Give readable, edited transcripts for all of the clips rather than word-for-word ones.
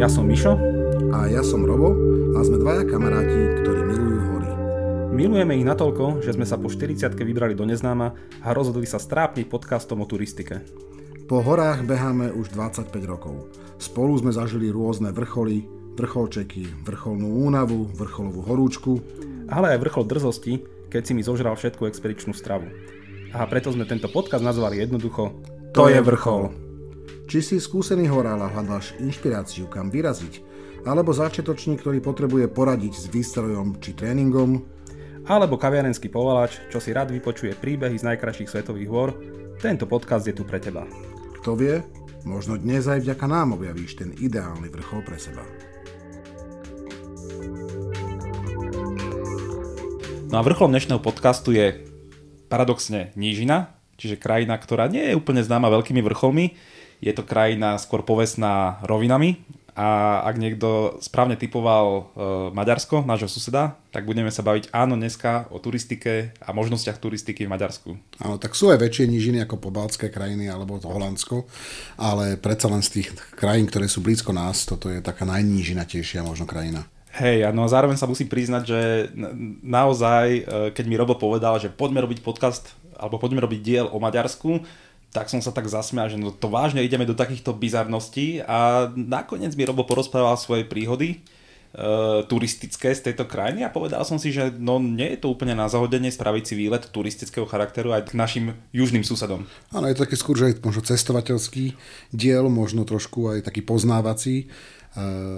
Ja som Mišo. A ja som Robo a sme dvaja kamaráti, ktorí milujú hory. Milujeme ich natoľko, že sme sa po 40-ke vybrali do neznáma a rozhodli sa strápniť podcastom o turistike. Po horách beháme už 25 rokov. Spolu sme zažili rôzne vrcholy, vrcholčeky, vrcholnú únavu, vrcholovú horúčku. Ale aj vrchol drzosti, keď si mi zožral všetku expedičnú stravu. A preto sme tento podcast nazvali jednoducho To je vrchol. Či si skúsený horál a hľadáš inšpiráciu, kam vyraziť, alebo začiatočník, ktorý potrebuje poradiť s výstrojom či tréningom, alebo kaviarenský povalač, čo si rád vypočuje príbehy z najkrajších svetových hôr, tento podcast je tu pre teba. Kto vie, možno dnes aj vďaka nám objavíš ten ideálny vrchol pre seba. No a vrcholom dnešného podcastu je paradoxne nížina, čiže krajina, ktorá nie je úplne známa veľkými vrcholmi. Je to krajina skôr povestná rovinami a ak niekto správne typoval Maďarsko, nášho suseda, tak budeme sa baviť dneska o turistike a možnostiach turistiky v Maďarsku. Áno, tak sú aj väčšie nížiny ako pobaltské krajiny alebo to Holandsko, ale predsa len z tých krajín, ktoré sú blízko nás, toto je taká najnížinatejšia možno krajina. Hej, no a zároveň sa musím priznať, že naozaj, keď mi Robo povedal, že poďme robiť podcast alebo poďme robiť diel o Maďarsku, tak som sa tak zasmial, že to vážne ideme do takýchto bizarností a nakoniec mi Robo porozprával svoje príhody turistické z tejto krajiny a povedal som si, že nie je to úplne na zahodenie spraviť si výlet turistického charakteru aj k našim južným susedom. Áno, je to taký skôr, že aj možno cestovateľský diel, možno trošku aj taký poznávací,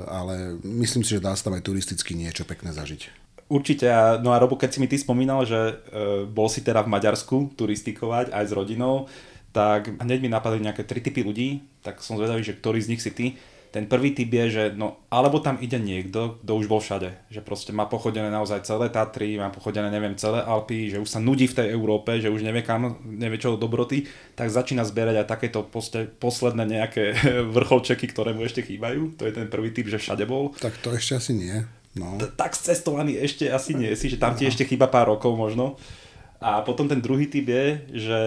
ale myslím si, že dá sa tam aj turisticky niečo pekné zažiť. Určite. No a Robo, keď si mi ty spomínal, že bol si teda v Maďarsku turistikovať aj s rodinou, tak hneď mi napadli nejaké 3 typy ľudí, tak som zvedavý, že ktorý z nich si ty. Ten prvý typ je, že alebo tam ide niekto, kto už bol všade, že proste má pochodené naozaj celé Tatry, má pochodené celé Alpy, že už sa nudí v tej Európe, že už nevie kam, nevie čo do dobroty, tak začína zbierať aj takéto posledné nejaké vrcholčeky, ktoré mu ešte chýbajú. To je ten prvý typ, že všade bol. Tak to ešte asi nie. No. Tak cestovaný ešte asi nie si, že tam ti ešte chýba pár rokov možno. A potom ten druhý typ je, že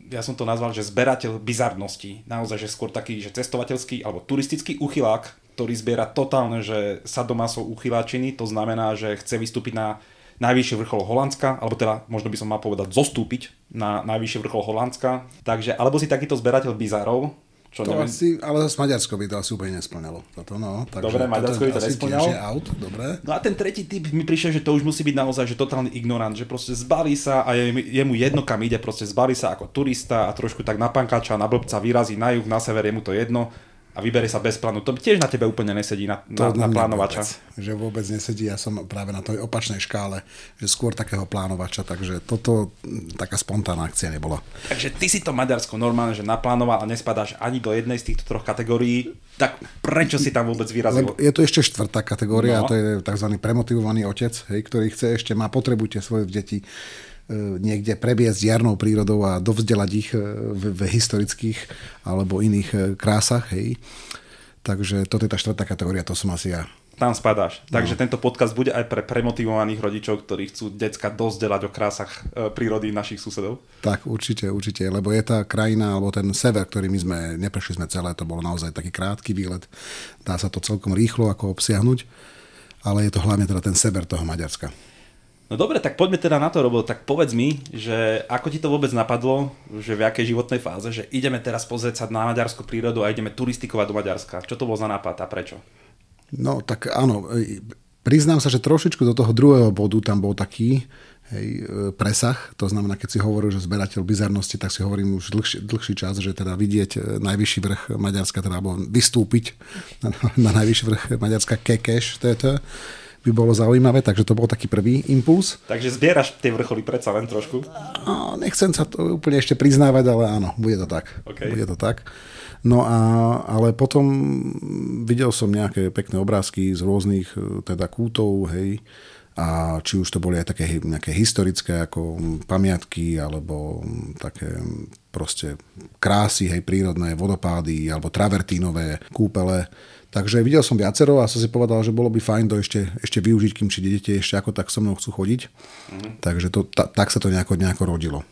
ja som to nazval, že zberateľ bizarností. Naozaj, že skôr taký, že cestovateľský alebo turistický uchylák, ktorý zbiera totálne, že sadomaso uchyláčiny, to znamená, že chce vystúpiť na najvyšší vrchol Holandska, alebo teda možno by som mal povedať zostúpiť na najvyšší vrchol Holandska. Takže, alebo si takýto zberateľ bizarov, čo to neviem. Asi, ale zase Maďarsko by to asi úplne nesplňalo. Dobre, Maďarsko by to nesplňalo. Dobre. No a ten tretí typ mi prišiel, že to už musí byť naozaj že totálny ignorant, že proste zbalí sa a je mu jedno kam ide, proste zbalí sa ako turista a trošku tak na pankáča, na blbca vyrazí na juh, na sever, je mu to jedno a vybere sa bez plánu. To tiež na tebe úplne nesedí na plánovača. Že vôbec nesedí, ja som práve na tej opačnej škále, že skôr takého plánovača, takže toto taká spontánna akcia nebola. Takže ty si to Maďarsko normálne, že naplánoval a nespadáš ani do jednej z týchto troch kategórií, tak prečo si tam vôbec vyrazil? Lebo je to ešte štvrtá kategória, a to je tzv. Premotivovaný otec, ktorý chce ešte, má potrebu tie svoje deti niekde prebiesť jarnou prírodou a dovzdelať ich v historických alebo iných krásach. Takže toto je tá štvrtá kategória, to som asi ja. Tam spadáš. Takže tento podcast bude aj pre premotivovaných rodičov, ktorí chcú decka dozdelať o krásach prírody našich susedov. Tak, určite, lebo je tá krajina, alebo ten sever, ktorý neprešli sme celé, to bol naozaj taký krátky výlet. Dá sa to celkom rýchlo ako obsiahnuť, ale je to hlavne teda ten sever toho Maďarska. No dobre, tak poďme teda na to, Robo, tak povedz mi, že ako ti to vôbec napadlo, že v jakej životnej fáze, že ideme teraz pozrieť sa na maďarskú prírodu a ideme turistikovať do Maďarska. Čo to bol za nápad a prečo? No tak áno, priznám sa, že trošičku do toho druhého bodu tam bol taký presah, to znamená, keď si hovoril, že zberateľ bizarnosti, tak si hovorím už dlhší čas, že teda vidieť najvyšší vrch Maďarska, teda alebo vystúpiť na najvyšší vrch Maďarska Kekeš, by bolo zaujímavé, takže to bol taký prvý impuls. Takže zbieraš tie vrcholy predsa len trošku? No, nechcem sa to úplne ešte priznávať, ale áno, bude to tak. Okay. Bude to tak. No ale potom videl som nejaké pekné obrázky z rôznych teda kútov, a či už to boli aj také nejaké historické ako pamiatky, alebo také proste krásy, prírodné vodopády, alebo travertínové kúpele. Takže videl som viacero a som si povedal, že bolo by fajn to ešte využiť, kým či deti ešte ako tak so mnou chcú chodiť. Takže tak sa to nejako rodilo.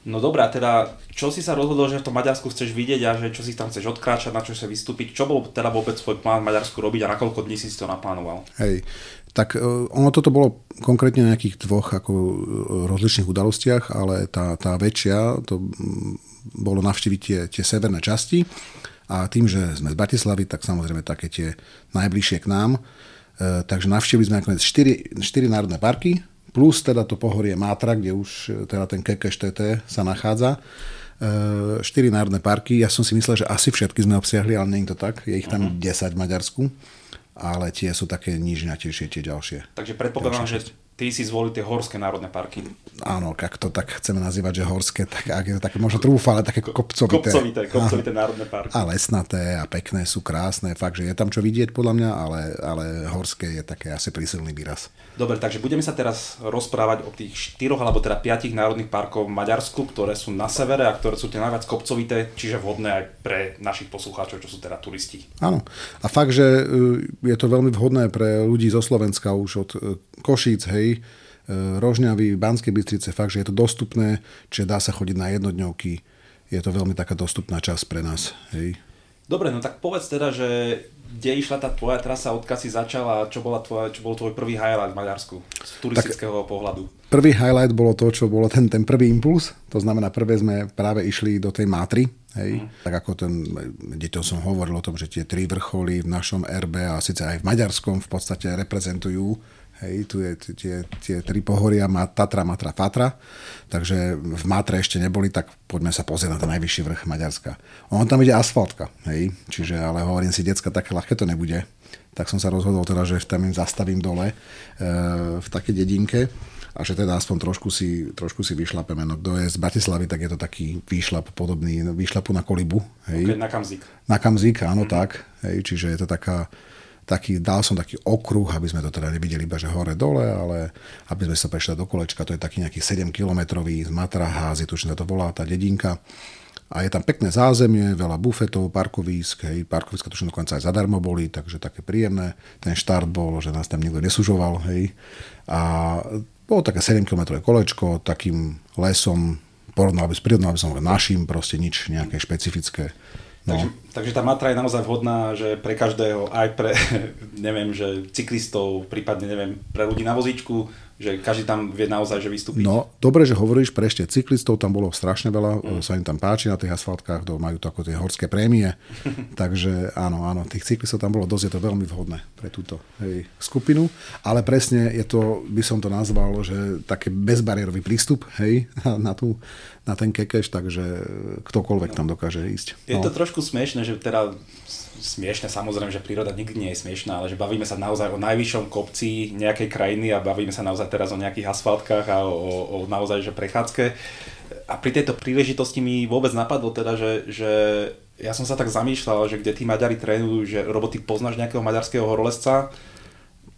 No dobré, a teda čo si sa rozhodol, že v tom Maďarsku chceš vidieť a že čo si tam chceš odkráčať, na čo sa vystúpiť? Čo bol teda vôbec svoj plán v Maďarsku robiť a na koľko dní si to naplánoval? Hej, tak ono toto bolo konkrétne na nejakých dvoch ako rozličných udalostiach, ale tá väčšia, to bolo navštíviť tie severné časti a tým, že sme z Bratislavy, tak samozrejme také tie najbližšie k nám. Takže navštívili sme nakoniec 4 národné parky, plus teda to pohorie Mátra, kde už teda ten Kekeš TT sa nachádza. 4 národné parky, ja som si myslel, že asi všetky sme obsiahli, ale nie je to tak, je ich tam 10 v Maďarsku, ale tie sú také nížňatejšie, tie ďalšie. Takže predpokladám, že ty si zvolil tie horské národné parky. Áno, ak to tak chceme nazývať, že horské, tak ak je to také možno trúfale, také kopcovité. Kopcovité národné parky. A lesnaté a pekné, sú krásne, fakt, že je tam čo vidieť podľa mňa, ale horské je také asi prísilný výraz. Dobre, takže budeme sa teraz rozprávať o tých 4 alebo teda 5 národných parkov v Maďarsku, ktoré sú na severe a ktoré sú tie najviac kopcovité, čiže vhodné aj pre našich poslucháčov, čo sú teda turisti. Áno. A fakt, že je to veľmi vhodné pre ľudí zo Slovenska už od Košíc, hej, Rožňavy, Banskej Bystrice, fakt, že je to dostupné, čiže dá sa chodiť na jednodňovky. Je to veľmi taká dostupná časť pre nás, hej. Dobre, no tak povedz teda, že kde išla tá tvoja trasa, odkiaľ si začala a čo bol tvoj prvý highlight v Maďarsku z turistického pohľadu? Prvý highlight bolo to, čo bolo ten prvý impuls, to znamená prvé sme práve išli do tej Mátry, hej. Tak ako deťom som hovoril o tom, že tie 3 vrcholy v našom RB a síce aj v maďarskom v podstate reprezentujú. Hej, tu je tie 3 pohoria, Tatra, Matra, Fatra. Takže v Matre ešte neboli, tak poďme sa pozrieť na ten najvyšší vrch Maďarska. On tam ide asfaltka, hej, čiže ale hovorím si, decka, také ľahké to nebude. Tak som sa rozhodol teda, že tam im zastavím dole v takej dedinke a že teda aspoň trošku si vyšlapeme. No kto je z Bratislavy, tak je to taký výšlap podobný výšlapu na Kolibu. Hej. Okay, na Kamzik. Na Kamzik, áno, tak. Hej, čiže je to dal som taký okruh, aby sme to teda nevideli iba, že hore-dole, ale aby sme sa prešli do kolečka, to je taký nejaký 7-kilometrový z Matraházy, tuším sa to volá tá dedinka. A je tam pekné zázemie, veľa bufetov, parkovísk, hej, parkovíska tuším dokonca aj zadarmo boli, takže také príjemné. Ten štart bol, že nás tam nikto nesúžoval, hej. A bolo také 7-kilometrové kolečko, takým lesom, porovnal by som našim, proste nič nejaké špecifické. No. Takže tá Matra je naozaj vhodná, že pre každého, aj pre, neviem, že cyklistov, prípadne, neviem, pre ľudí na vozíčku, že každý tam vie naozaj, že vystúpiť. No, dobre, že hovoríš, pre ešte cyklistov tam bolo strašne veľa, sa im tam páči na tých asfaltkách, majú to ako tie horské prémie, takže áno, tých cyklistov tam bolo dosť, je to veľmi vhodné pre túto skupinu, ale presne je to, by som to nazval, že také bezbariérový prístup, hej, na ten Kekeš, takže ktokoľvek tam dokáže ísť. Je to trošku smiešne, že teda smiešne, samozrejme, že príroda nikdy nie je smiešná, ale že bavíme sa naozaj o najvyššom kopci nejakej krajiny a bavíme sa naozaj teraz o nejakých asfaltkách a o naozaj že prechádzke. A pri tejto príležitosti mi vôbec napadlo teda, že ja som sa tak zamýšľal, že kde tí Maďari trénujú, že Robo, ty poznáš nejakého maďarského horolezca?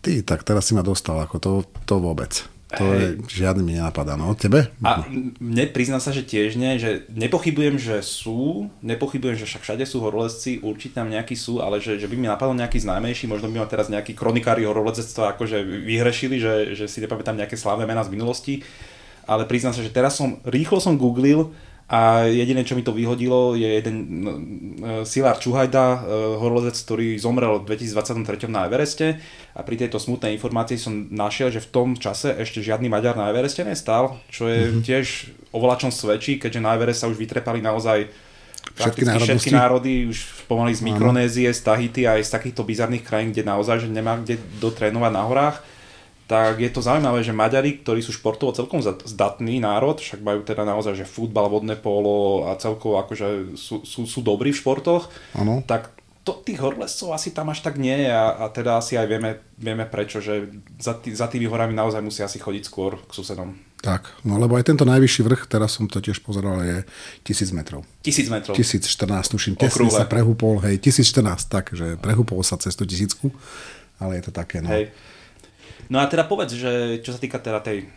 Ty, tak teraz si ma dostal, ako to vôbec. To žiadny mi nenapadá, no tebe? A mne priznám sa, že tiež nie, že nepochybujem, že však všade sú horolezci, určite tam nejakí sú, ale že by mi napadol nejaký známejší, možno by ma teraz nejakí kronikári horolezectva akože vyhrešili, že si nepamätám nejaké slávne mená z minulosti, ale priznám sa, že teraz rýchlo som googlil a jediné, čo mi to vyhodilo, je jeden Szilárd Čuhajda, horolezec, ktorý zomrel v 2023 na Evereste a pri tejto smutnej informácii som našiel, že v tom čase ešte žiadny Maďar na Evereste nestal, čo je tiež oveľa čom svedčí, keďže na Everest sa už vytrepali naozaj všetky národy, už pomaly z Mikronézie, z Tahiti aj z takýchto bizarných krajín, kde naozaj že nemá kde dotrénovať na horách. Tak je to zaujímavé, že Maďari, ktorí sú športovo celkom zdatný národ, však majú teda naozaj, že futbal, vodné pólo a celkovo akože sú dobrí v športoch, tak tých horolezcov asi tam až tak nie je a teda asi aj vieme prečo, že za tými horami naozaj musia asi chodiť skôr k susedom. Tak, no lebo aj tento najvyšší vrch, teraz som to tiež pozeral, je 1000 metrov. 1000 metrov. 1014, tuším, tesne sa prehúpol, 1014, takže prehúpol sa cez 100 000, ale je to také, no. Hej. No a teda povedz, že čo sa týka teda tej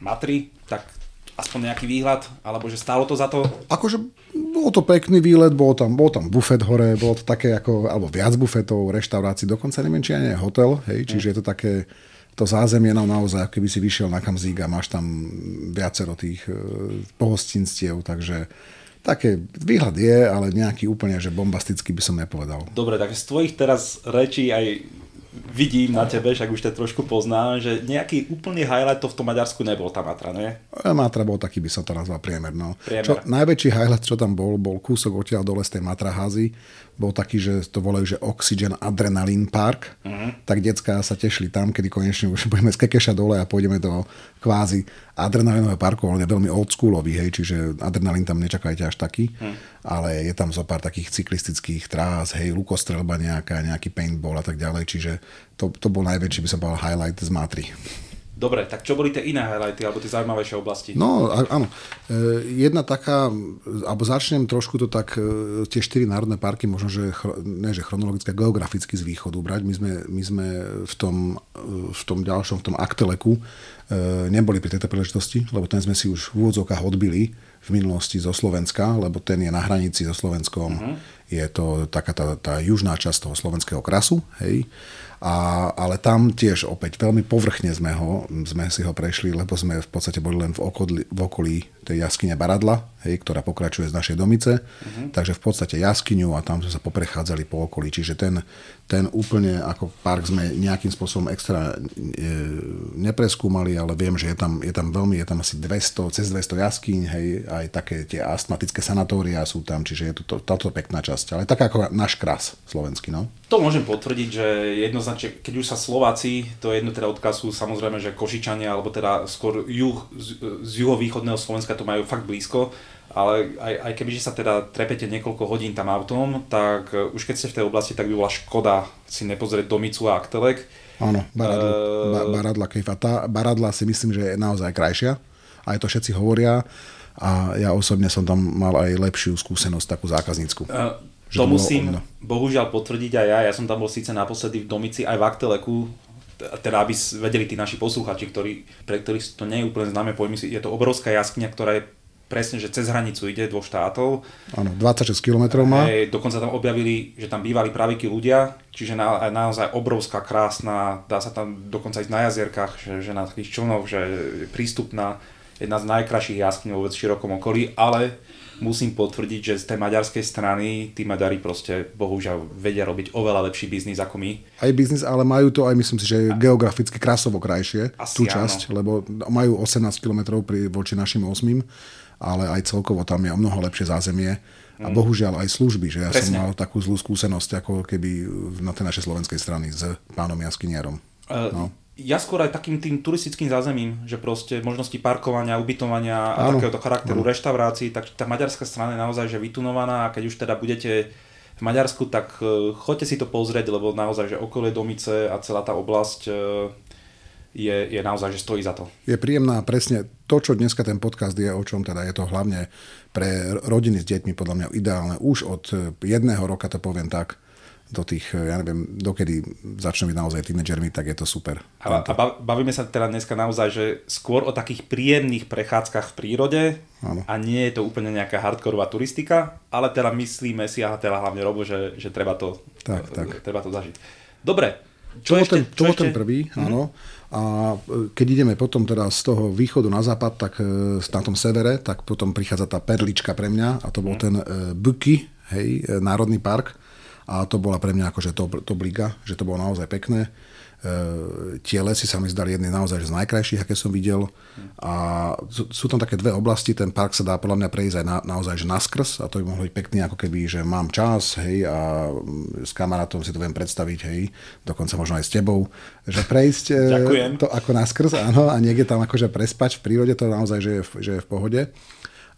Matry, tak aspoň nejaký výhľad, alebo že stálo to za to? Akože bol to pekný výlet, bol tam bufet hore, bolo to také ako, alebo viac bufetov, reštaurácií, dokonca neviem, či aj nie hotel, hej, čiže je to také to zázemie naozaj, keby si vyšiel na Kamzík a máš tam viacero tých pohostinstiev, takže také výhľad je, ale nejaký úplne, že bombastický by som nepovedal. Dobre, tak z tvojich teraz rečí aj vidím na tebe, však už to trošku poznám, že nejaký úplný highlight to v tom Maďarsku nebol tá Matra, nie? Matra bol taký, by som to nazval priemer. No. Najväčší highlight, čo tam bol kúsok odtiaľ dole z tej Matraházy. Bol taký, že to volajú, že Oxygen Adrenaline Park. Tak decká sa tešili tam, kedy konečne už budeme z Kekeša dole a pôjdeme do kvázi adrenalinového parku, ale je veľmi oldschoolový, hej, čiže adrenalín tam nečakajte až taký, ale je tam zo pár takých cyklistických trás, hej, lukostrelba nejaká, nejaký paintball a tak ďalej, čiže to bol najväčší, by som povedal, highlight z Matry. Dobre, tak čo boli tie iné highlighty, alebo tie zaujímavejšie oblasti? No, áno. Jedna taká, alebo začnem trošku to tak, tie 4 národné parky, možno, že chronologicky, geograficky z východu brať. My sme v tom ďalšom, v tom Akteleku neboli pri tejto príležitosti, lebo ten sme si už v úvodzovkách odbili v minulosti zo Slovenska, lebo ten je na hranici so Slovenskom. Je to taká tá južná časť toho slovenského krasu, hej. Ale tam tiež opäť veľmi povrchne sme si ho prešli, lebo sme v podstate boli len v okolí tej jaskyne Baradla, hej, ktorá pokračuje z našej Domice. Takže v podstate jaskyňu a tam sme sa poprechádzali po okolí. Čiže ten úplne ako park sme nejakým spôsobom extra nepreskúmali, ale viem, že je tam asi 200, cez 200 jaskyň, hej, aj také tie astmatické sanatória sú tam, čiže je to táto pekná časť. Ale tak ako náš kras slovenský, no. To môžem potvrdiť, že jednoznačne, keď už sa Slováci, to jedno teda odkazujú samozrejme, že Košičania, alebo teda skôr z juhovýchodného Slovenska to majú fakt blízko, ale aj kebyže sa teda trepete niekoľko hodín tam autom, tak už keď ste v tej oblasti, tak by bola škoda si nepozrieť Domicu a Aktelek. Áno, Baradla Cave. A tá Baradla si myslím, že je naozaj krajšia. Aj to všetci hovoria a ja osobne som tam mal aj lepšiu skúsenosť, takú zákaznícku. To musím bohužiaľ potvrdiť aj ja. Ja som tam bol síce naposledy v Domici aj v Akteleku, teda aby vedeli tí naši posluchači, pre ktorých to nie je úplne známe pojmy, je to obrovská jaskyňa, ktorá je presne, že cez hranicu ide 2 štátov. Áno, 26 km má. Dokonca tam objavili, že tam bývali pravíky ľudia, čiže naozaj obrovská, krásna, dá sa tam dokonca ísť na jazierkách, že na takých člnoch, že je prístupná, jedna z najkrajších jaskyň vôbec v širokom okolí, ale musím potvrdiť, že z tej maďarskej strany tí Maďari proste bohužiaľ vedia robiť oveľa lepší biznis ako my. Aj biznis, ale majú to aj, myslím si, že geograficky krasovo krajšie, tú časť, lebo majú 18 km voči našim 8, ale aj celkovo tam je o mnoho lepšie zázemie a bohužiaľ aj služby, že ja som mal takú zlú skúsenosť ako keby na tej našej slovenskej strany s pánom jaskyniarom. Ja skôr aj takým tým turistickým zázemím, že proste možnosti parkovania, ubytovania a takéhoto charakteru reštaurácií, tak tá maďarská strana je naozaj že vytunovaná a keď už teda budete v Maďarsku, tak choďte si to pozrieť, lebo naozaj, že okolie Domice a celá tá oblasť je naozaj, že stojí za to. Je príjemná, presne to, čo dneska ten podcast je, o čom teda je to hlavne pre rodiny s deťmi podľa mňa ideálne. Už od 1 roka to poviem tak, do tých, ja neviem, dokedy začnú byť naozaj tínedžermi, tak je to super. A bavíme sa teda dneska naozaj, že skôr o takých príjemných prechádzkach v prírode. Áno. A nie je to úplne nejaká hardkorová turistika, ale teda myslíme si, a teda hlavne Robo, že treba to zažiť. Dobre. Čo bol ten prvý, áno. A keď ideme potom teda z toho východu na západ, tak na tom severe, tak potom prichádza tá perlička pre mňa a to bol ten Büki, hej, národný park. A to bola pre mňa akože top liga, že to bolo naozaj pekné. Tie lesy sa mi zdali jedny naozaj z najkrajších, aké som videl. A sú tam také 2 oblasti, ten park sa dá podľa mňa prejsť aj naozaj že naskrz a to by mohlo byť pekný, ako keby, že mám čas, hej, a s kamarátom si to viem predstaviť, hej, dokonca možno aj s tebou, že prejsť to ako naskrz, áno, a niekde tam akože prespať v prírode, to naozaj, že je v pohode.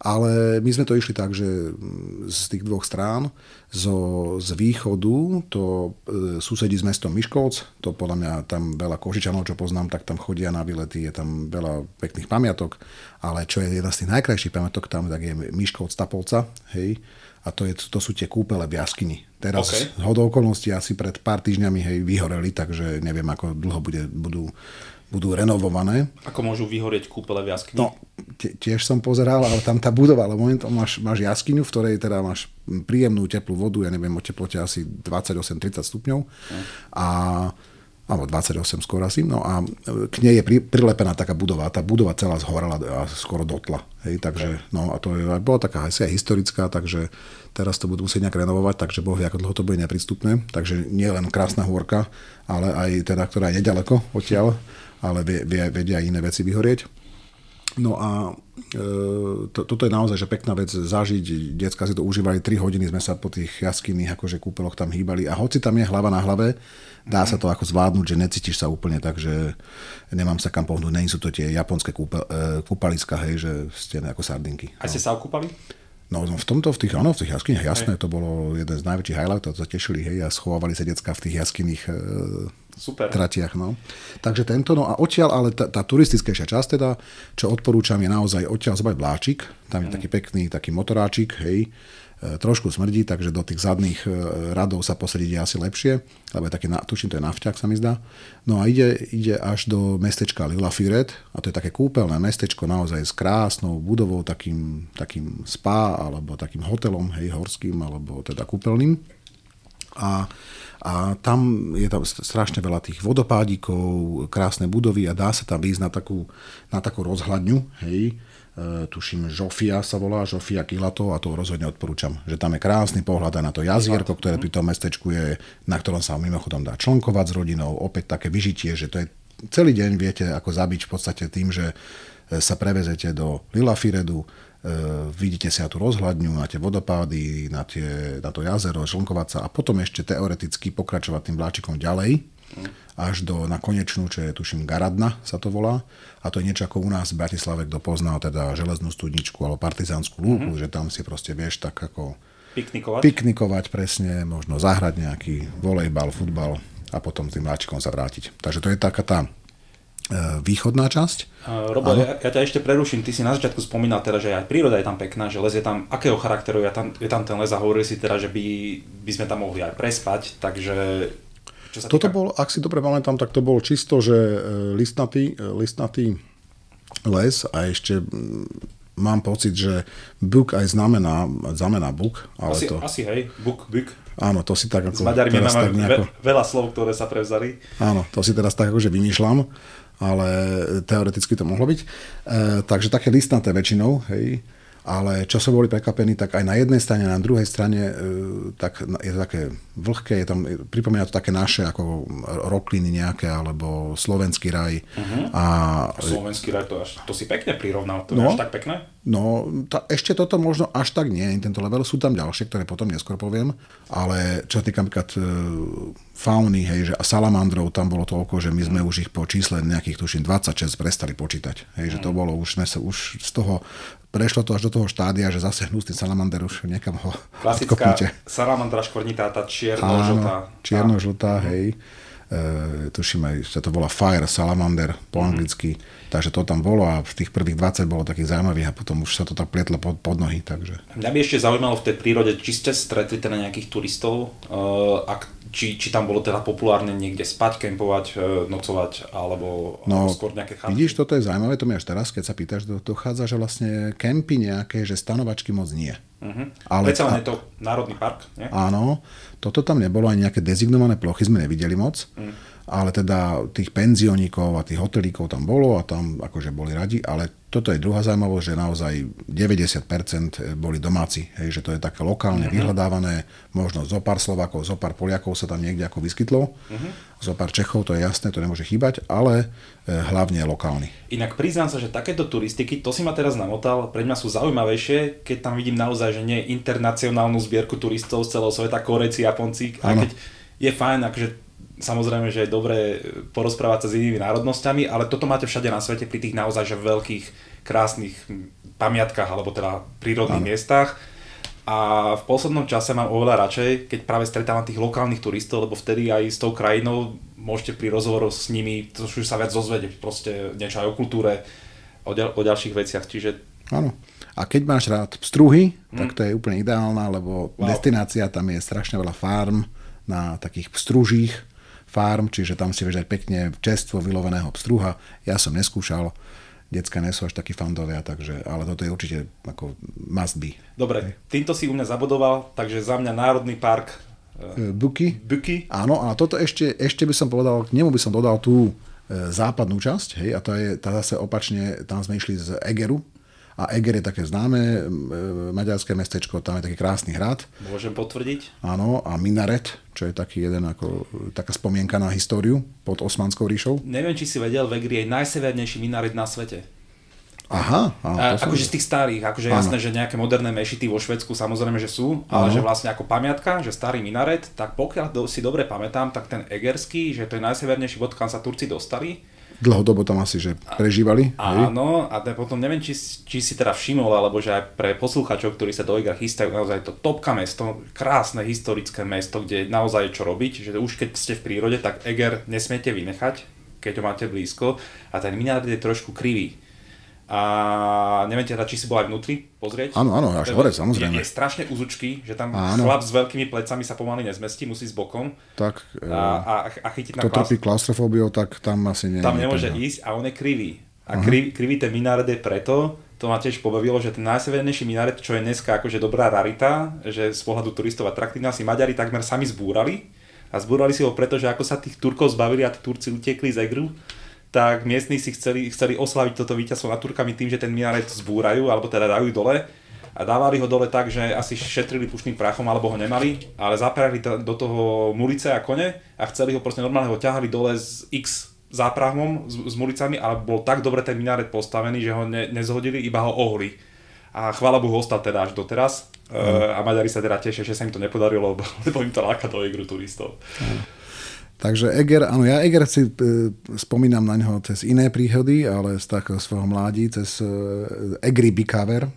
Ale my sme to išli tak, že z tých 2 strán, z východu to susedí s mestom Miškolc, to podľa mňa tam veľa Košičanov, čo poznám, tak tam chodia na výlety, je tam veľa pekných pamiatok, ale čo je jedna z tých najkrajších pamiatok tam, tak je Miškolc Tapolca, hej, a to sú tie kúpele v jaskyni. Teraz z hodou okolností asi pred pár týždňami, hej, vyhoreli, takže neviem, ako dlho budú renovované. Ako môžu vyhorieť kúpele v jaskyni? No, tiež som pozeral, ale tam tá budova, ale momentom máš jaskyňu, v ktorej teda máš príjemnú teplú vodu, ja neviem, o teplote asi 28-30 stupňov. A alebo 28 skôr asi, no a k nej je prilepená taká budova, tá budova celá zhorala a skoro dotla, hej, takže, no a to bola taká asi aj historická, takže teraz to budú musieť nejak renovovať, takže Boh vie, ako dlho to bude neprístupné, takže nie len krásna hôrka, ale aj teda, ktorá je nedaleko odtiaľ, ale vedia aj iné veci vyhorieť. No a toto je naozaj že pekná vec zažiť, decká si to užívali, 3 hodiny sme sa po tých jaskinných akože kúpeloch tam hýbali a hoci tam je hlava na hlave, dá sa to ako zvládnuť, že necítiš sa úplne tak, že nemám sa kam pohnúť, nie sú to tie japonské kúpaliska, hej, že ste ako sardinky. A ste sa okúpali? No v tých jaskyniach, jasné, to bolo jeden z najväčších highlightov, to sa tešili, hej, a schovávali sa decká v tých jaskyných tratiach, no. Takže tento, no a odtiaľ, ale tá turistickejšia časť teda, čo odporúčam je naozaj odtiaľ zobrať vláčik, tam je taký pekný, taký motoráčik, hej, trošku smrdí, takže do tých zadných radov sa posediť je asi lepšie, lebo je taký, tuším, to je nafťák, sa mi zdá. No a ide až do mestečka Lillafyret, a to je také kúpeľné mestečko naozaj s krásnou budovou, takým spa, alebo takým hotelom, hej, horským, alebo teda kúpeľným. A tam je tam strašne veľa tých vodopádikov, krásne budovy a dá sa tam ísť na takú rozhľadňu, hej, tuším Žofia sa volá, Žofia Kilato a to rozhodne odporúčam, že tam je krásny pohľad aj na to jazierko, ktoré pri tom mestečku je, na ktorom sa mimochodom dá člnkovať s rodinou, opäť také vyžitie, že to je celý deň viete ako zabiť v podstate tým, že sa prevezete do Lillafyretu, vidíte si na tú rozhľadňu, na tie vodopády, na to jazero, žlnkovať sa a potom ešte teoreticky pokračovať tým vláčikom ďalej až na konečnú, čo je tuším Garadna sa to volá a to je niečo ako u nás v Bratislave, kto pozná teda železnú studničku alebo partizánsku lúku, že tam si proste vieš tak ako piknikovať presne, možno zahrať nejaký volejbal, futbal a potom tým vláčikom sa vrátiť. Takže to je taká tá východná časť. Robo, ja ťa ešte preruším, ty si na začiatku spomínal teda, že aj príroda je tam pekná, že les je tam, akého charakteru je tam ten les a hovorili si teda, že by sme tam mohli aj prespať, takže čo sa týka... Toto bol, ak si dobre pamätám, tak to bol čisto, že listnatý les a ešte mám pocit, že buk aj znamená buk. Ale asi hej, buk. Áno, to si tak ako... S Maďarmi máme veľa slov, ktoré sa prevzali. Áno, to si teraz tak akože vymýšľam, ale teoreticky to mohlo byť. Takže také listnaté väčšinou, hej. Ale čo som boli prekvapení, tak aj na jednej strane, na druhej strane tak je to také vlhké, je tam, pripomína to také naše ako rokliny nejaké, alebo slovenský raj. A slovenský raj, to si pekne prirovnal, to je až tak pekné? No, ešte toto možno až tak nie, tento level, sú tam ďalšie, ktoré potom neskôr poviem, ale čo sa týka napríklad fauny, hej, že a salamandrov, tam bolo toľko, že my sme už ich po čísle nejakých, tuším, 26 prestali počítať, hej, že to bolo, už z toho prešlo to až do toho štádia, že zase hnusný salamander už niekam ho klasická salamandra škvrnitá, tá čierno-žltá. Áno, čierno-žltá, hej. Tuším aj, sa to volá Fire Salamander po anglicky, takže to tam bolo a v tých prvých 20 bolo takých zaujímavých a potom už sa to tak plietlo pod nohy, takže. Mňa by ešte zaujímalo v tej prírode, či ste stretli teda nejakých turistov, či tam bolo teda populárne niekde spať, kempovať, nocovať, alebo skôr nejaké chatky. Vidíš, toto je zaujímavé, to mi až teraz, keď sa pýtaš, dochádza, že vlastne kempy nejaké, že stanovačky moc nie. Ale je to národný park, nie? Áno, toto tam nebolo, ani nejaké dezignované plochy sme nevideli moc, ale teda tých penziónikov a tých hotelíkov tam bolo a tam akože boli radi, ale toto je druhá zaujímavosť, že naozaj 90% boli domáci, hej, že to je také lokálne vyhľadávané, možno zopár Slovákov, zopár Poliakov sa tam niekde ako vyskytlo, zopár Čechov, to je jasné, to nemôže chýbať, ale hlavne lokálny. Inak priznám sa, že takéto turistiky, to si ma teraz namotal, pre mňa sú zaujímavejšie, keď tam vidím naozaj, že nie internacionálnu zbierku turistov z celého sveta, Korejci, Japonci, aj keď je fajn, akože samozrejme, že je dobré porozprávať sa s inými národnosťami, ale toto máte všade na svete pri tých naozaj že veľkých, krásnych pamiatkách alebo teda prírodných miestach. A v poslednom čase mám oveľa radšej, keď práve stretávam tých lokálnych turistov, lebo vtedy aj s tou krajinou môžete pri rozhovoroch s nimi trošku sa viac dozvedieť, proste niečo aj o kultúre, o ďalších veciach, čiže... Áno. A keď máš rád pstruhy, tak to je úplne ideálna, lebo destinácia, tam je strašne veľa farm na takých pstružích, farm, čiže tam si vieš aj pekne čerstvo vyloveného pstruha. Ja som neskúšal, decka nie sú až takí fandovia, takže, ale toto je určite ako must be. Dobre, týmto si u mňa zabodoval, takže za mňa Národný park Buky. Áno, a toto ešte by som povedal, k nemu by som dodal tú západnú časť, hej, a tá zase opačne, tam sme išli z Egeru. A Eger je také známe maďarské mestečko, tam je taký krásny hrad. Môžem potvrdiť? Áno, a minaret, čo je taký jeden taká spomienka na históriu pod Osmanskou ríšou. Neviem, či si vedel, v Egri je najsevernejší minaret na svete. Aha. Akože z tých starých, akože jasné, že nejaké moderné mešity vo Švédsku samozrejme, že sú, ale že vlastne ako pamiatka, že starý minaret, tak pokiaľ si dobre pamätám, tak ten egerský, že to je najsevernejší bod, kam sa Turci dostali. Dlhodobo tam asi, že prežívali. Áno, a potom neviem, či si teda všimol, alebo že aj pre poslucháčov, ktorí sa do Egra chystajú, naozaj to topka mesto, krásne historické mesto, kde naozaj je čo robiť, že už keď ste v prírode, tak Eger nesmiete vynechať, keď ho máte blízko, a ten minaret je trošku krivý. A neviem teda, či si bol aj vnútri pozrieť. Áno, až hore, samozrejme. Je strašne uzučký, že tam chlap s veľkými plecami sa pomaly nezmestí, musí s bokom. Tak, a chytiť na kto trpí klaustrofóbiou, tak tam asi nie. Tam nemôže ísť a on je krivý. A krivý ten minaret je preto, to ma tiež pobavilo, že ten najsevernejší minaret, čo je dneska akože dobrá rarita, že z pohľadu turistov atraktívna, si Maďari takmer sami zbúrali. A zbúrali si ho preto, že ako sa tých Turkov zbavili a tí Turci utekli z Egru, tak miestni si chceli oslaviť toto víťazstvo nad Turkami tým, že ten minaret zbúrajú, alebo teda dajú dole. A dávali ho dole tak, že asi šetrili pušným prachom, alebo ho nemali, ale zaprahli do toho mulice a kone a chceli ho proste normálne, ho ťahali dole s X záprahom, s mulicami, ale bol tak dobre ten minaret postavený, že ho nezhodili, iba ho ohli. A chvála Bohu, ostal teda až doteraz. A Maďari sa teda tešia, že sa im to nepodarilo, lebo im to láka do Egru turistov. Takže Eger, áno, ja Eger si spomínam na neho cez iné príhody, ale z takého svojho mládí, cez Egri Bikaver.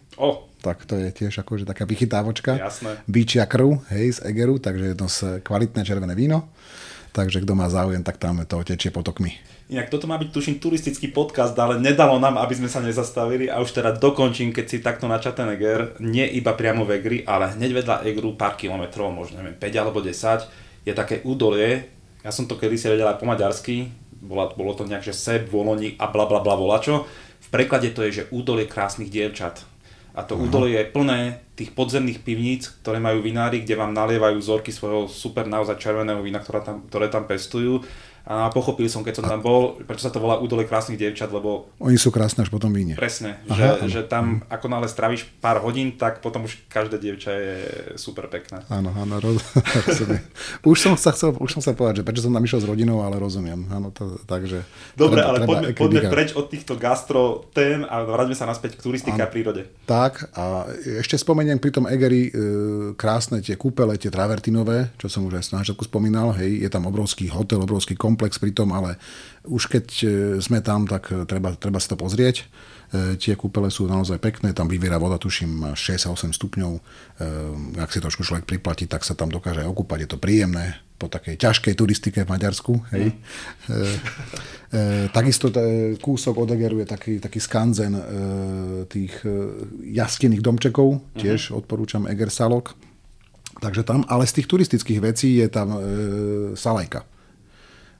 Tak to je tiež akože taká vychytávočka. Jasné. Bíčia krv, hej, z Egeru, takže je to kvalitné červené víno. Takže kto má záujem, tak tam to tečie potokmi. Inak toto má byť, tuším, turistický podcast, ale nedalo nám, aby sme sa nezastavili a už teda dokončím, keď si takto načal ten Eger, nie iba priamo v Egri, ale hneď vedľa Egru pár kilometrov, možno neviem, 5 alebo 10, je také údolie. Ja som to kedysi vedel aj po maďarsky, bolo to nejak, že Seb, Voloni a blablabla volačo. V preklade to je, že údolie krásnych dievčat. A to údolie je plné tých podzemných pivníc, ktoré majú vinári, kde vám nalievajú vzorky svojho super naozaj červeného vína, ktoré tam pestujú. A pochopil som, keď som tam bol, prečo sa to volá údolie krásnych dievčat, lebo... Oni sú krásne až potom víne. Presne, že tam ako náhle stravíš pár hodín, tak potom už každé dievča je super pekné. Áno, už som sa povedať, že prečo som tam išiel s rodinou, ale rozumiem. Áno, takže... Dobre, ale poďme preč od týchto gastro tém a vráťme sa naspäť k turistike a prírode. Tak, a ešte spomeniem pri tom Egeri krásne tie kúpele, tie travertinové, čo som už aj na začiatku spomínal, hej, je tam obrovský hotel, obrovský komplex pri tom, ale už keď sme tam, tak treba si to pozrieť. Tie kúpele sú naozaj pekné, tam vyviera voda, tuším, 6-8 stupňov. Ak si trošku človek priplatí, tak sa tam dokáže aj okúpať. Je to príjemné po takej ťažkej turistike v Maďarsku. Hej. Takisto kúsok od Egeru je taký skanzen tých jaskinných domčekov, tiež odporúčam Eger Salok. Takže tam, ale z tých turistických vecí je tam Salajka.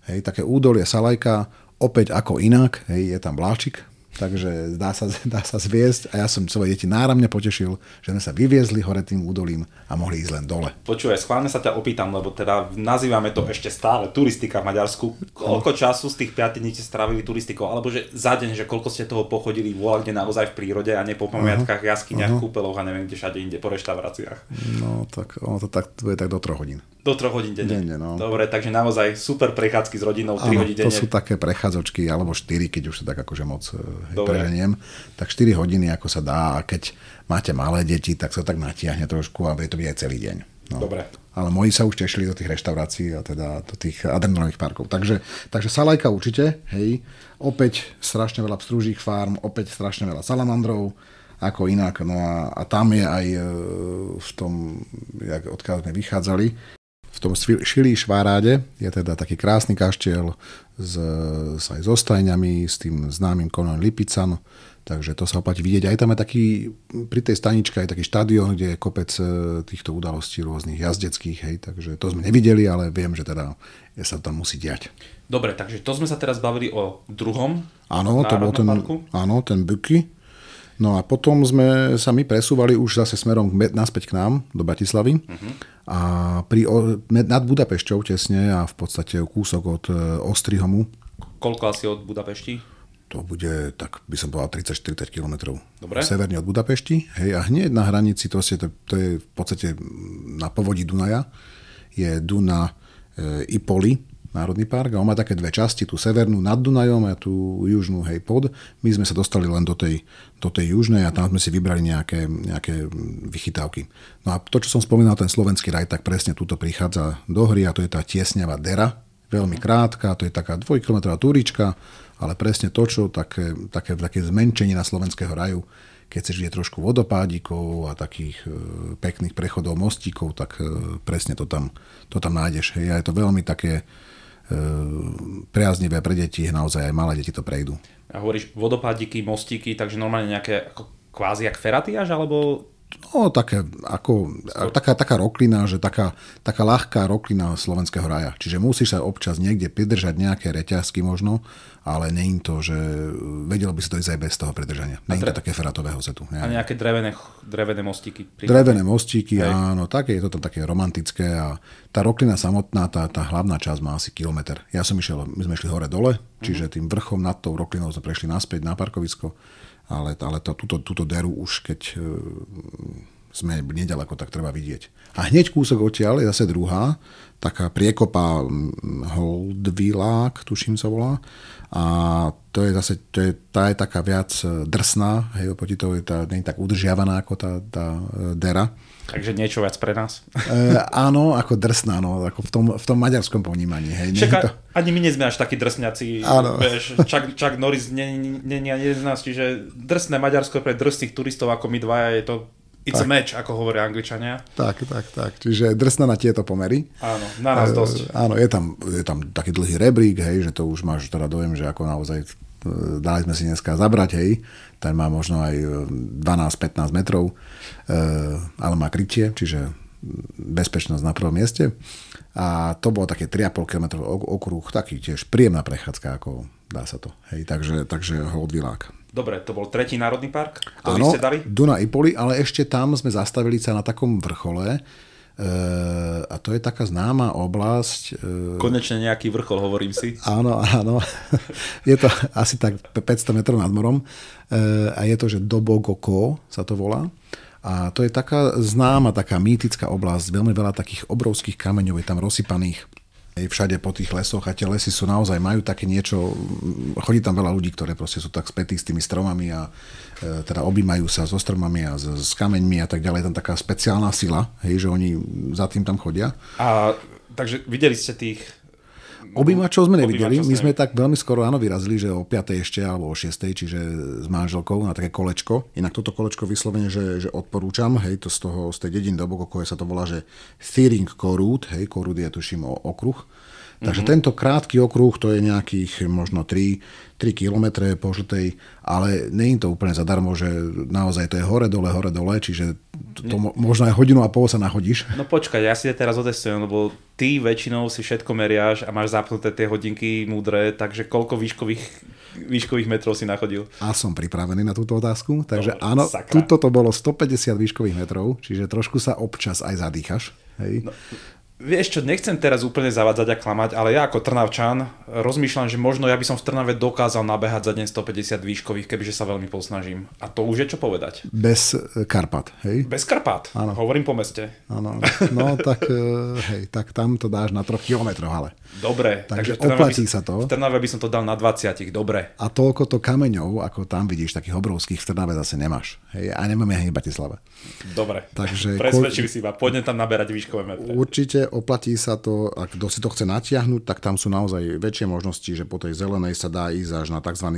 Hej, také údolie Salajka, opäť ako inak, hej, je tam vláčik, takže dá sa zviesť a ja som svoje deti náramne potešil, že sme sa vyviezli hore tým údolím a mohli ísť len dole. Počúvaj, schválne sa ťa opýtam, lebo teda nazývame to ešte stále turistika v Maďarsku. Koľko času z tých 5 dní ste strávili turistikou? Alebo že za deň, že koľko ste toho pochodili kde naozaj v prírode a ne po pamiatkách, jaskyniach, kúpeloch a neviem kde všade inde, po reštauráciách? No tak ono to bude tak do 3 hodín. Do 3 hodín denne. No. Dobre, takže naozaj super prechádzky s rodinou, 3 hodiny denne. To sú také prechádzočky, alebo 4, keď už to tak akože moc preženiem. Tak 4 hodiny ako sa dá a keď máte malé deti, tak sa tak natiahne trošku a bude to byť aj celý deň. No. Dobre. Ale moji sa už tešili do tých reštaurácií a teda do tých adrenalinových parkov. Takže Salajka určite, hej. Opäť strašne veľa pstrúžích farm, opäť strašne veľa salamandrov, ako inak. No a tam je aj v tom, odkiaľ sme vychádzali, v tom Šilí Šváráde je teda taký krásny kaštiel aj so stajňami, s tým známym konom Lipican, takže to sa oplatí vidieť. Aj tam je taký, pri tej staničke je taký štadión, kde je kopec týchto udalostí rôznych jazdeckých, hej, takže to sme nevideli, ale viem, že teda sa tam musí diať. Dobre, takže to sme sa teraz bavili o druhom áno, to bol ten, parku. Áno, ten Buky. No a potom sme sa my presúvali už zase smerom naspäť k nám, do Bratislavy. A nad Budapešťou tesne a v podstate kúsok od Ostrihomu. Koľko asi od Budapešti? To bude, tak by som povedal, 30-40 km. Dobre. Severne od Budapešti. Hej, a hneď na hranici, to je v podstate na povodí Dunaja, je Duna Ipoli, Národný park, a on má také dve časti, tú severnú nad Dunajom a tú južnú, hej, pod. My sme sa dostali len do tej južnej a tam sme si vybrali nejaké vychytávky. No a to, čo som spomínal, ten slovenský raj, tak presne túto prichádza do hry a to je tá tiesňavá dera, veľmi krátka, to je taká 2-kilometrová túrička, ale presne to, čo také zmenšenie na slovenského raju, keď chceš vidieť trošku vodopádikov a takých pekných prechodov, mostíkov, tak presne to tam nájdeš. Hej. A je to veľmi také priaznivé pre deti, naozaj aj malé deti to prejdú. A hovoríš vodopádiky, mostíky, takže normálne nejaké ako kvázi jak feratiáž, alebo... No, taká roklina, že taká ľahká roklina slovenského raja. Čiže musíš sa občas niekde pridržať nejaké reťazky možno, ale nie je to, že vedelo by sa to ísť aj bez toho pridržania. Nie je to také feratového zetu. A nejaké drevené mostíky? Drevené mostíky, áno, je to tam také romantické a tá roklina samotná, tá hlavná časť má asi kilometr. My sme išli hore-dole, čiže tým vrchom nad tou roklinou sme prešli naspäť na parkovisko. Ale túto deru už keď sme nedaleko, tak treba vidieť. A hneď kúsok odtiaľ je zase druhá, taká priekopa Holdvilák, tuším sa volá. A to je zase, tá je taká viac drsná, hej, oproti toho nie je tak udržiavaná ako tá dera. Takže niečo viac pre nás? Áno, ako drsná, no, ako v tom maďarskom ponímaní. Hej. Ani my nie sme až takí drsňaci. Chuck Norris nie je z nás, čiže drsné Maďarsko pre drsných turistov ako my dvaja je to a match, ako hovoria Angličania. Tak. Čiže drsná na tieto pomery. Áno, na nás dosť. Áno, je tam taký dlhý rebrík, hej, že to už máš teda dojem, že ako naozaj dali sme si dneska zabrať, hej. Ten má možno aj 12-15 metrov, ale má krytie, čiže bezpečnosť na prvom mieste. A to bolo také 3,5 km okruh, taký tiež príjemná prechádzka, ako dá sa to. Hej, takže Holdvilák. Dobre, to bol tretí národný park, ktorý ste dali? Duna Ipoli, ale ešte tam sme zastavili sa na takom vrchole, a to je taká známa oblasť. Konečne nejaký vrchol, hovorím si. Áno. Je to asi tak 500 metrov nad morom a je to, že Dobogoko sa to volá. A to je taká známa, taká mýtická oblasť, veľmi veľa takých obrovských kameňov je tam rozsypaných všade po tých lesoch a tie lesy sú naozaj, majú také niečo, chodí tam veľa ľudí, ktorí proste sú tak spätí s tými stromami a teda objímajú sa so stromami a s kameňmi a tak ďalej. Tam taká speciálna sila, hej, že oni za tým tam chodia. A takže videli ste tých... Objímačov sme nevideli, my sme tak veľmi skoro ráno vyrazili, že o 5. ešte alebo o 6. čiže s manželkou na také kolečko. Inak toto kolečko vyslovene, že odporúčam, hej, to z tej dediny Dobogoko sa to volá, že Thiering Korút, hej, Korút je tuším okruh. Takže tento krátky okruh, to je nejakých možno 3 kilometre po žltej, ale nie je to úplne zadarmo, že naozaj to je hore-dole, čiže to možno aj hodinu a pol sa nachodíš. No počkaj, ja si teraz otestujem, lebo ty väčšinou si všetko meriaš a máš zapnuté tie hodinky múdre, takže koľko výškových metrov si nachodil? A som pripravený na túto otázku, takže áno, tuto to bolo 150 výškových metrov, čiže trošku sa občas aj zadýchaš. Hej. No. Vieš čo, nechcem teraz úplne zavádzať a klamať, ale ja ako Trnavčan rozmýšľam, že možno ja by som v Trnave dokázal nabehať za deň 150 výškových, kebyže sa veľmi posnažím. A to už je čo povedať. Bez Karpát, hej? Bez Karpát, áno. Hovorím po meste. Áno, no tak, hej, tak tam to dáš na 3 kilometrov, ale. Dobre, takže oplatí sa to. V Trnave by som to dal na 20, dobre. A toľko to kameňov, ako tam vidíš, takých obrovských v Trnave zase nemáš. Hej? A nemáme ani v Bratislave. Dobre, takže presvedčím si ma, poďme tam naberať výškové metre. Určite oplatí sa to, ak kto si to chce natiahnuť, tak tam sú naozaj väčšie možnosti, že po tej zelenej sa dá ísť až na tzv.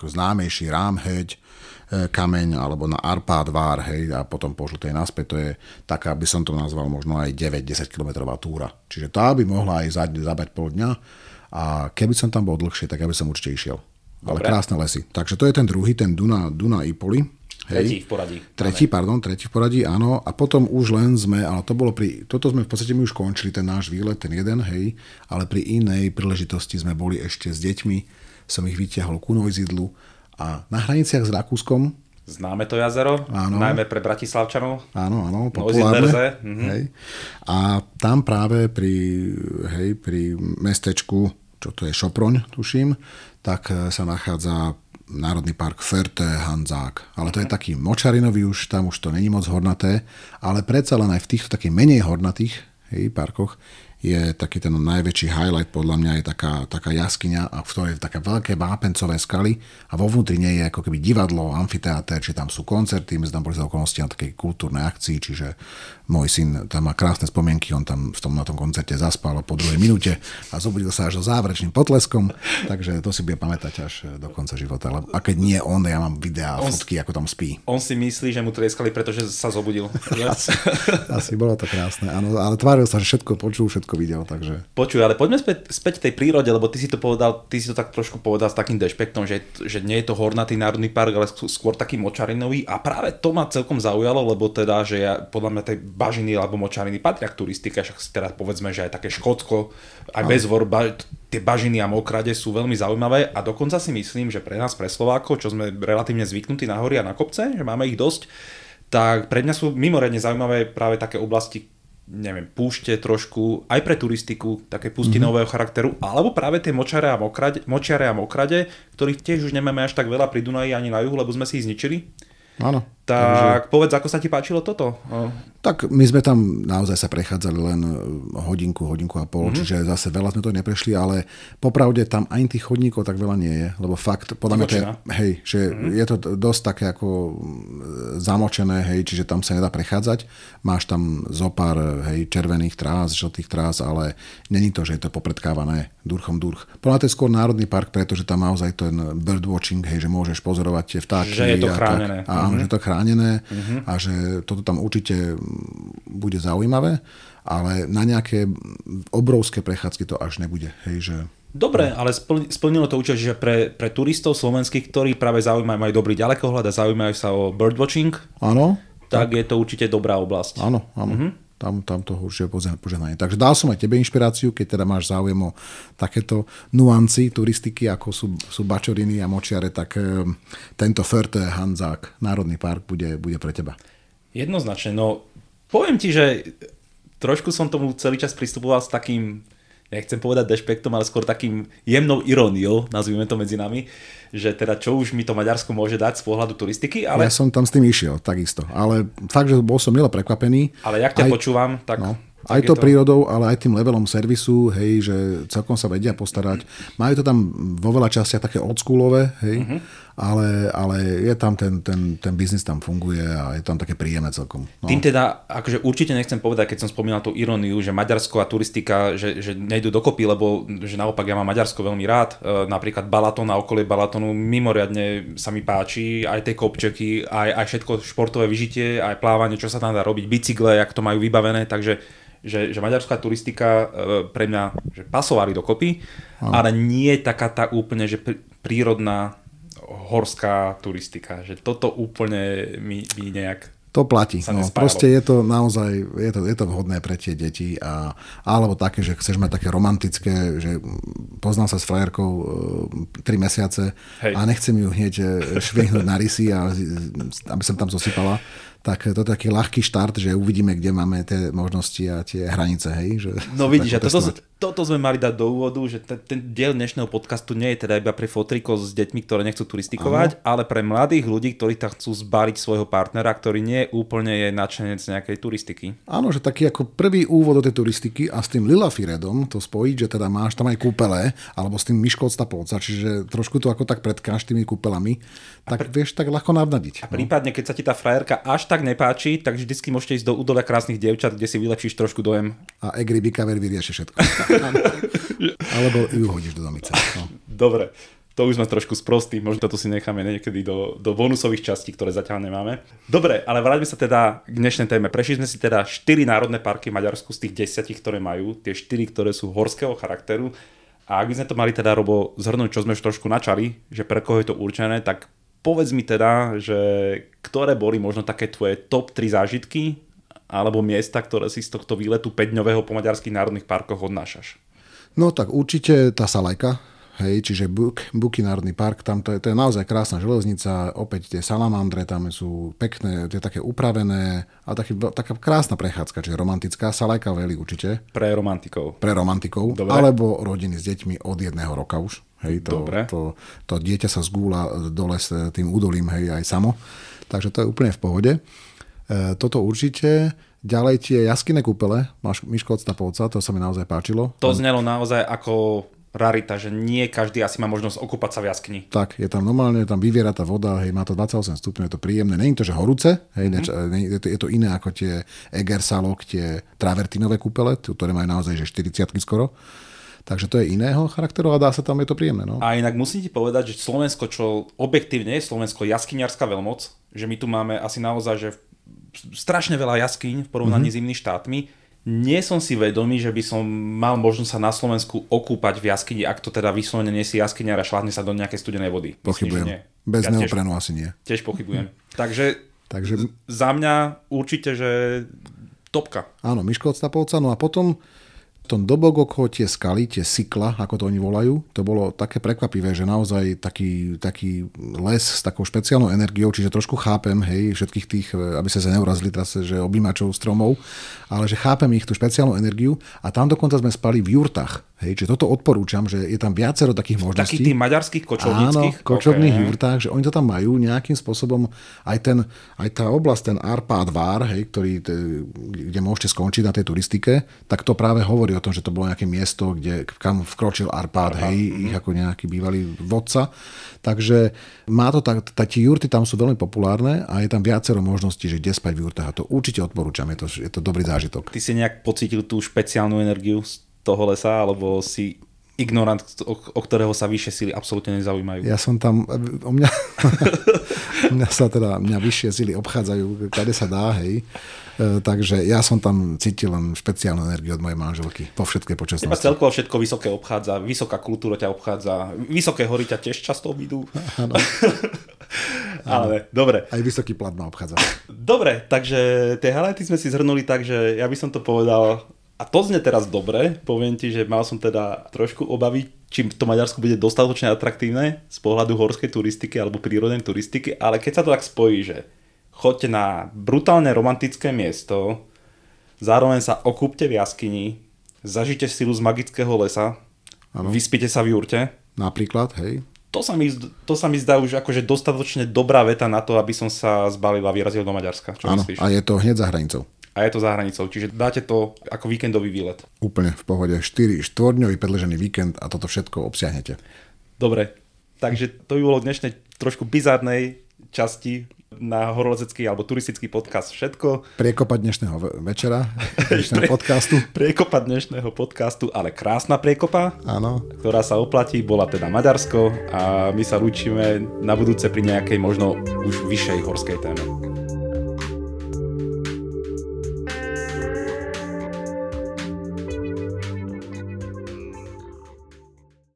Známejší Rámheď kameň, alebo na Arpád Vár, hej, a potom po žltej naspäť, to je taká, by som to nazval možno aj 9-10 kilometrová túra. Čiže tá by mohla aj zabať pol dňa a keby som tam bol dlhšie, tak ja by som určite išiel. Ale krásne lesy. Takže to je ten druhý, ten Duna Ipoli. Hej. Tretí v poradí, áno. A potom už len sme, ale toto sme v podstate my už končili, ten náš výlet, ten jeden, hej, ale pri inej príležitosti sme boli ešte s deťmi, som ich vytiahol ku Neusiedlu a na hraniciach s Rakúskom Známe to jazero, áno. Najmä pre Bratislavčanov. Áno, populárne. Hej. A tam práve pri mestečku, čo to je Šoproň, tuším, tak sa nachádza Národný park Förte-Handzák. Ale to je taký močarinový už, tam už to není moc hornaté, ale predsa len aj v týchto takých menej hornatých parkoch je taký ten najväčší highlight, podľa mňa je taká jaskyňa, a v ktorej je také veľké vápencové skaly a vo vnútri nie je ako keby divadlo, amfiteáter, či tam sú koncerty, my sme tam boli za okolnosti na takej kultúrnej akcii, čiže môj syn tam má krásne spomienky, on tam na tom koncerte zaspal po 2 minúte a zobudil sa až so záverečným potleskom, takže to si bude pamätať až do konca života. A keď nie on, ja mám videá a fotky, ako tam spí. On si myslí, že mu tlieskali, pretože sa zobudil. Asi bolo to krásne, áno, ale tváril sa, že všetko počul, všetko videl, takže... Počuj, ale poďme späť tej prírode, lebo ty si to tak trošku povedal s takým dešpektom, že nie je to hornatý národný park, ale skôr taký močarinový, a práve to ma celkom zaujalo, lebo teda, že podľa mňa tej bažiny alebo močariny patria k turistike, však teraz povedzme, že aj také Škótsko, aj Bezvor, tie bažiny a mokrade sú veľmi zaujímavé, a dokonca si myslím, že pre nás, pre Slovákov, čo sme relatívne zvyknutí na hory a na kopce, že máme ich dosť, tak pre mňa sú mimoriadne zaujímavé práve také oblasti, neviem, púšte trošku, aj pre turistiku, také pustinového charakteru, alebo práve tie močiare a mokrade, ktorých tiež už nemáme až tak veľa pri Dunaji ani na juhu, lebo sme si ich zničili. Áno. Tak povedz, ako sa ti páčilo toto? Tak my sme tam naozaj sa prechádzali len hodinku a pol, čiže zase veľa sme to neprešli, ale popravde tam ani tých chodníkov tak veľa nie je, lebo fakt, podľa mňa, že je to dosť také ako zamočené, čiže tam sa nedá prechádzať. Máš tam zopár, červených trás, žltých trás, ale není to, že je to popredkávané durchom. Podľa mňa to je skôr národný park, pretože tam naozaj ten birdwatching, že môžeš pozorovať tie vtáky. Že je to chránené. Áno, že to chránené a že toto tam určite bude zaujímavé, ale na nejaké obrovské prechádzky to až nebude. Dobre, ale splnilo to určite, že pre turistov slovenských, ktorí práve majú dobrý ďalekohľad a zaujímajú sa o birdwatching, áno, tak je to určite dobrá oblasť. Áno. Tam toho už je požehnanie. Takže dal som aj tebe inšpiráciu, keď teda máš záujem o takéto nuancy turistiky, ako sú bačoriny a močiare, tak tento Förte-Handzák Národný park bude pre teba. Jednoznačne. No, poviem ti, že trošku som tomu celý čas pristupoval s takým, nechcem povedať dešpektom, ale skôr takým jemnou iróniou, nazvime to medzi nami, že teda čo už mi to Maďarsko môže dať z pohľadu turistiky, ale... Ja som tam s tým išiel, takisto. Ale fakt, že bol som milo prekvapený. Ale jak ťa počúvam, tak... No, aj to prírodou, ale aj tým levelom servisu, že celkom sa vedia postarať. Majú to tam vo veľa častiach také oldschoolové, ale je tam ten biznis tam funguje a je tam také príjemné celkom. No. Tým teda, akože určite nechcem povedať, keď som spomínal tú iróniu, že Maďarsko a turistika, že nejdu dokopy, lebo že naopak ja mám Maďarsko veľmi rád. Napríklad Balaton a okolie Balatonu mimoriadne sa mi páči, aj tie kopčeky, aj všetko športové vyžitie, aj plávanie, čo sa tam dá robiť, bicykle, jak to majú vybavené, takže že maďarská turistika pre mňa že pasovári dokopy, ale nie je taká tá úplne, že prírodná horská turistika, že toto úplne mi nejak... To platí. No, proste je to naozaj, je to vhodné pre tie deti alebo také, že chceš mať také romantické, že poznám sa s frajerkou 3 mesiace a nechcem ju hneď švihnúť na rysy, aby som tam zosypala. Tak to je taký ľahký štart, že uvidíme, kde máme tie možnosti a tie hranice. Že no vidíš, toto sme mali dať do úvodu, že ten diel dnešného podcastu nie je teda iba pre fotriko s deťmi, ktoré nechcú turistikovať, ale pre mladých ľudí, ktorí tam chcú zbaliť svojho partnera, ktorý nie úplne je nadšenec nejakej turistiky. Áno, že taký ako prvý úvod do tej turistiky a s tým Lillafiredom to spojiť, že teda máš tam aj kúpele, alebo s tým Miškolca Polca, čiže trošku to ako tak predkáš tými kúpelami, tak vieš tak ľahko navnadiť. A prípadne, keď sa ti tá frajerka až tak nepáči, tak vždycky môžete ísť do údolia krásnych dievčat, kde si vylepšíš trošku dojem. A Egri Bikaver vyrieši všetko. Alebo ju hodíš do domice. No. Dobre, to už sme trošku sprostí, možno to si necháme niekedy do bonusových častí, ktoré zatiaľ nemáme. Dobre, ale vráťme sa teda k dnešnej téme. Prešli sme si teda 4 národné parky v Maďarsku z tých 10, ktoré majú, tie 4, ktoré sú horského charakteru. A ak by sme to mali teda, Robo, zhrnúť, čo sme už trošku načali, že pre koho je to určené, tak povedz mi teda, že ktoré boli možno také tvoje top 3 zážitky alebo miesta, ktoré si z tohto výletu 5-dňového po maďarských národných parkoch odnášaš? No tak určite tá Salajka, hej, čiže Buky národný park, tam to je naozaj krásna železnica, opäť tie salamandre tam sú pekné, tie také upravené a taká krásna prechádzka, čiže romantická, Salajka Valley určite. Pre romantikov. Pre romantikov, dobre. Alebo rodiny s deťmi od 1 roka už. Hej, to dieťa sa zgúla dole s tým údolím, hej, aj samo. Takže to je úplne v pohode. Toto určite. Ďalej tie jaskyné kúpele, Miško od Stapovca, to sa mi naozaj páčilo. To znelo naozaj ako rarita, že nie každý asi má možnosť okúpať sa v jaskyni. Tak, je tam normálne, tam vyviera tá voda, hej, má to 28 stupňov, je to príjemné. Není to, že horúce, hej, je to iné ako tie Egersalok, tie travertínové kúpele, ktoré majú naozaj že 40 skoro. Takže to je iného charakteru a dá sa tam, je to príjemné. No. A inak musím ti povedať, že Slovensko, čo objektívne je Slovensko jaskyniarska veľmoc, že my tu máme asi naozaj že strašne veľa jaskyň v porovnaní s inými štátmi. Nie som si vedomý, že by som mal možnosť sa na Slovensku okúpať v jaskyni, ak to teda vyslovene nie si jaskyniar a šľahne sa do nejakej studenej vody. Pochybujem. Bez neoprenu asi nie. Tiež pochybujem. Takže za mňa určite, že topka. Áno, Miško od Stapovca. No a potom v tom Dobogoko tie skaly, tie Sikla, ako to oni volajú, to bolo také prekvapivé, že naozaj taký les s takou špeciálnou energiou, čiže trošku chápem, hej, všetkých tých, aby sa neurazili teraz, že objímačov stromov, ale že chápem ich tú špeciálnu energiu a tam dokonca sme spali v jurtách. Hej, čiže toto odporúčam, že je tam viacero takých možností. Takých tých maďarských kočovníckých? Áno, kočovných jurtách, že oni to tam majú nejakým spôsobom, aj tá oblasť, ten Árpád Vár, hej, kde môžete skončiť na tej turistike, tak to práve hovorí o tom, že to bolo nejaké miesto, kam vkročil Árpád, hej, ich ako nejaký bývalý vodca. Takže má to tie jurty tam sú veľmi populárne a je tam viacero možností, že kde spať v jurtách. A to určite odporúčam, je to dobrý zážitok. Ty si nejak pocítil tú špeciálnu energiu toho lesa, alebo si ignorant, o ktorého sa vyššie síly absolútne nezaujímajú? Ja som tam, mňa vyššie síly obchádzajú, kade sa dá, hej. Takže ja som tam cítil len špeciálnu energiu od mojej manželky, po všetkej počasnosti. Teba celkovo všetko vysoké obchádza, vysoká kultúra ťa obchádza, vysoké hory ťa tiež často obídu. Áno. Ale dobre. Aj vysoký plat ma obchádza. Dobre, takže tie highlighty sme si zhrnuli tak, že ja by som to povedal. A to znie teraz dobre, poviem ti, že mal som teda trošku obavy, či to Maďarsko bude dostatočne atraktívne z pohľadu horskej turistiky alebo prírodnej turistiky, ale keď sa to tak spojí, že choďte na brutálne romantické miesto, zároveň sa okúpte v jaskyni, zažite silu z magického lesa, ano. Vyspite sa v jurte. Napríklad, hej. To sa mi zdá už akože dostatočne dobrá veta na to, aby som sa zbalil a vyrazil do Maďarska. Čo myslíš? A je to hneď za hranicou. A je to za hranicou, čiže dáte to ako víkendový výlet. Úplne v pohode. 4-dňový predĺžený víkend a toto všetko obsiahnete. Dobre, takže to by bolo v dnešnej trošku bizárnej časti na horolezecký alebo turistický podcast všetko. Priekopa dnešného večera, dnešného podcastu. Priekopa dnešného podcastu, ale krásna priekopa, áno. Ktorá sa oplatí, bola teda Maďarsko a my sa lúčime na budúce pri nejakej možno už vyššej horskej téme.